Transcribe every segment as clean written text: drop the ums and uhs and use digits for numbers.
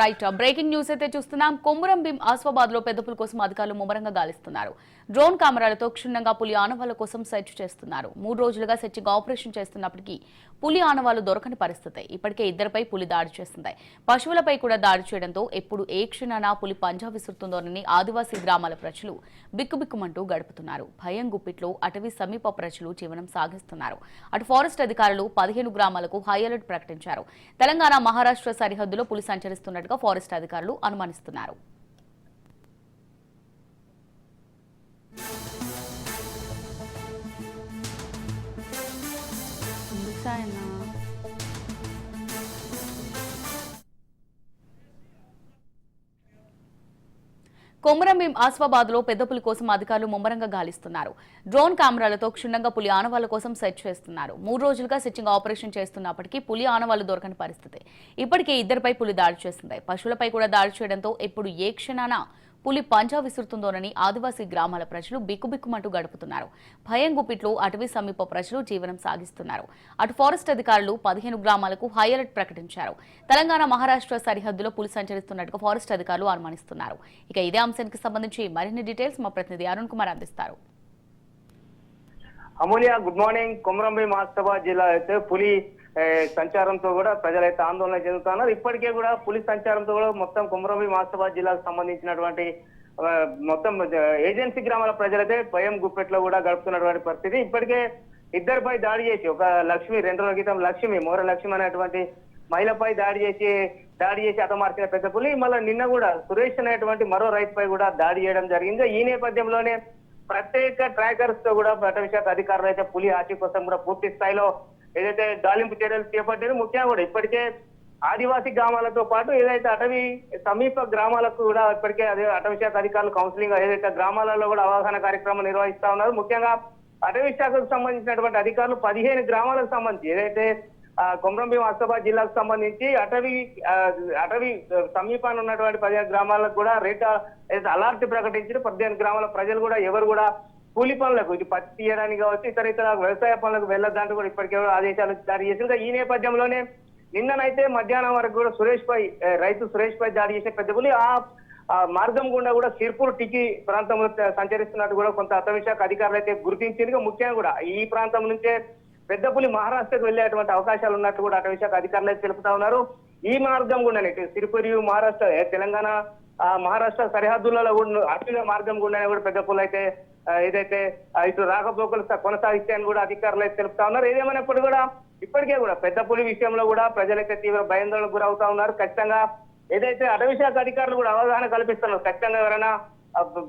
Right breaking news అయితే చూస్తున్నాం. కొమురం భీం ఆసిఫాబాద్ లో పెద్ద పులి కోసం అధికారులు ముమ్మరంగా గాలిస్తున్నారు. డ్రోన్ కెమెరాలతో క్షుణ్ణంగా పులి ఆనవాళ్ల కోసం సెర్చ్ చేస్తున్నారు. 3 రోజులుగా సెర్చింగ్ ఆపరేషన్ చేస్తున్నప్పటికీ పులి ఆనవాళ్లు దొరకని పరిస్థితి. ఇప్పటికే ఇద్దరిపై పులి దాడి చేస్తుంది. పశువులపై కూడా దాడి చేయడంతో ఎప్పుడు ఏ క్షణాన పులి పంజా విసురుతుందోనని ఆదివాసీ గ్రామాల ప్రజలు బిక్కుబిక్కుమంటూ గడుపుతున్నారు. భయం గుప్పిట్లో అటవీ సమీప ప్రజలు జీవనం సాగిస్తున్నారు. అటు ఫారెస్ట్ అధికారులు 15 గ్రామాలకు హై అలర్ట్ ప్రకటించారు. తెలంగాణ మహారాష్ట్ర సరిహద్దులో పులి సంచరిస్తున్నట్టుగా ఫారెస్ట్ అధికారులు అనుమానిస్తున్నారు. కొమురం భీం ఆసిఫాబాద్ లో పెద్ద పులి కోసం అధికారులు ముమ్మరంగా గాలిస్తున్నారు. డ్రోన్ కెమెరాలతో క్షుణ్ణంగా పులి ఆనవాళ్ల కోసం సెర్చ్ చేస్తున్నారు. 3 రోజులుగా సెర్చింగ్ ఆపరేషన్ చేస్తున్నప్పటికీ పులి ఆనవాళ్లు దొరకని పరిస్థితి. ఇప్పటికే ఇద్దరిపై పులి దాడి చేస్తుంది. పశువులపై కూడా దాడి చేయడంతో ఎప్పుడు ఏ క్షణాన పులి పంజా విసురుతుందోనని ఆదివాసీ గ్రామాల ప్రజలు బిక్కుబిక్కుమంటూ గడుపుతున్నారు. భయం గుప్పిట్లో అటవీ సమీప ప్రజలు జీవనం సాగిస్తున్నారు. అటు ఫారెస్ట్ అధికారులు 15 గ్రామాలకు హై అలర్ట్ ప్రకటించారు. తెలంగాణ మహారాష్ట్ర సరిహద్దులో పులి సంచరిస్తున్నట్టుగా ఫారెస్ట్ అధికారులు అనుమానిస్తున్నారు. ఇక ఇదే అంశానికి సంబంధించి మరిన్ని డీటెయిల్స్ మా ప్రతినిధి అరుణ్ కుమార్ అందిస్తారు. అమూల్య, గుడ్ మార్నింగ్. కొమురం భీం ఆసిఫాబాద్ జిల్లా అయితే పులి సంచారంతో కూడా ప్రజలైతే ఆందోళన చెందుతున్నారు. ఇప్పటికే కూడా పులి సంచారంతో కూడా మొత్తం కొమురం భీం ఆసిఫాబాద్ జిల్లాకు సంబంధించినటువంటి మొత్తం ఏజెన్సీ గ్రామాల ప్రజలైతే భయం గుప్పెట్లో కూడా గడుపుతున్నటువంటి పరిస్థితి. ఇప్పటికే ఇద్దరిపై దాడి చేసి ఒక లక్ష్మి 2 రోజుల క్రితం లక్ష్మి మోర లక్ష్మి అనేటువంటి మహిళపై దాడి చేసి హతమార్చిన పెద్ద పులి మళ్ళీ నిన్న కూడా సురేష్ అనేటువంటి మరో రైతుపై కూడా దాడి చేయడం జరిగింది. ఈ నేపథ్యంలోనే ప్రత్యేక ట్రాకర్స్ తో కూడా అటవీ శాఖ అధికారులు అయితే పులి ఆచీ కోసం కూడా పూర్తి స్థాయిలో ఏదైతే గాలింపు చర్యలు చేపట్టారో ముఖ్యంగా కూడా ఇప్పటికే ఆదివాసీ గ్రామాలతో పాటు ఏదైతే అటవీ సమీప గ్రామాలకు కూడా ఇప్పటికే అదే అటవీ శాఖ అధికారులు కౌన్సిలింగ్ ఏదైతే గ్రామాలలో కూడా అవగాహన కార్యక్రమం నిర్వహిస్తా ఉన్నారు. ముఖ్యంగా అటవీ శాఖకు సంబంధించినటువంటి అధికారులు 15 గ్రామాలకు సంబంధించి ఏదైతే కొమురం భీం ఆసిఫాబాద్ జిల్లాకు సంబంధించి అటవీ సమీపాన్ని ఉన్నటువంటి 15 గ్రామాలకు కూడా అలర్ట్ ప్రకటించి 15 గ్రామాల ప్రజలు కూడా ఎవరు కూడా కూలి పనులకు ఇది పత్తి తీయడానికి కావచ్చు ఇతర వ్యవసాయ పనులకు వెళ్ళొద్దంటూ కూడా ఇప్పటికే ఆదేశాలు జారీ చేసింది. ఈ నేపథ్యంలోనే నిన్ననైతే మధ్యాహ్నం వరకు కూడా రైతు సురేష్ పై దాడి చేసిన పెద్ద పులి ఆ మార్గం గుండా కూడా సిర్పూర్ టికి ప్రాంతంలో సంచరిస్తున్నట్టు కూడా కొంత అటవీ శాఖ అధికారులు అయితే గుర్తించింది. ముఖ్యంగా కూడా ఈ ప్రాంతం నుంచే పెద్ద పులి మహారాష్ట్రకు వెళ్లేటువంటి అవకాశాలు ఉన్నట్టు కూడా అటవీ శాఖ అధికారులు అయితే తెలుపుతా ఉన్నారు. ఈ మార్గం గుండానే సిరిపురి మహారాష్ట్ర తెలంగాణ మహారాష్ట్ర సరిహద్దులలో అటవీ మార్గం గుండానే కూడా పెద్ద పులి అయితే ఏదైతే ఇటు రాకపోకలు కొనసాగిస్తాయని కూడా అధికారులు అయితే తెలుపుతా ఉన్నారు. ఏదేమైనప్పుడు కూడా ఇప్పటికే కూడా పెద్ద పులి విషయంలో కూడా ప్రజలైతే తీవ్ర భయాందోళనకు గురవుతా ఉన్నారు. ఖచ్చితంగా ఏదైతే అటవీ శాఖ అధికారులు కూడా అవగాహన కల్పిస్తున్నారు. ఖచ్చితంగా ఎవరైనా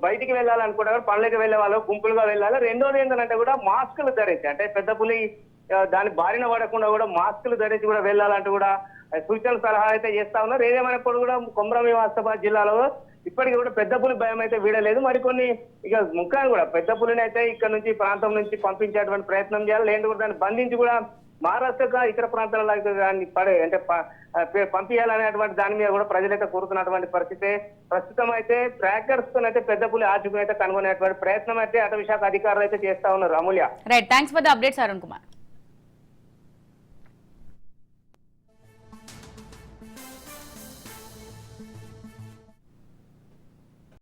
బయటికి వెళ్ళాలనుకుంటారు, పనులకి వెళ్లే వాళ్ళు గుంపులుగా వెళ్ళాలి. రెండోది ఏంటంటే కూడా మాస్కులు ధరించి అంటే పెద్ద పులి దాని బారిన పడకుండా కూడా మాస్కులు ధరించి కూడా వెళ్ళాలంటూ కూడా సూచనలు సలహా అయితే చేస్తా ఉన్నారు. ఏదేమైనప్పుడు కూడా కొమురం భీం ఆసిఫాబాద్ జిల్లాలో ఇప్పటికీ కూడా పెద్ద పులి భయం అయితే వీడలేదు. మరికొన్ని ఇక ముఖ్యంగా కూడా పెద్ద పులిని అయితే ఇక్కడ నుంచి ప్రాంతం నుంచి పంపించేటువంటి ప్రయత్నం చేయాలి. లేదంటే కూడా దాన్ని బంధించి కూడా మహారాష్ట్ర ఇతర ప్రాంతాలలో దాన్ని పంపించాలనేటువంటి దాని మీద కూడా ప్రజలైతే కోరుతున్నటువంటి పరిస్థితి. ప్రస్తుతం అయితే ట్రాకర్స్ తో అయితే పెద్ద పులి ఆచూకీ అయితే కనుగొనేటువంటి ప్రయత్నం అయితే అటవీ శాఖ అధికారులు అయితే చేస్తా ఉన్నారు. Amulya, right, thanks for the updates Arun Kumar.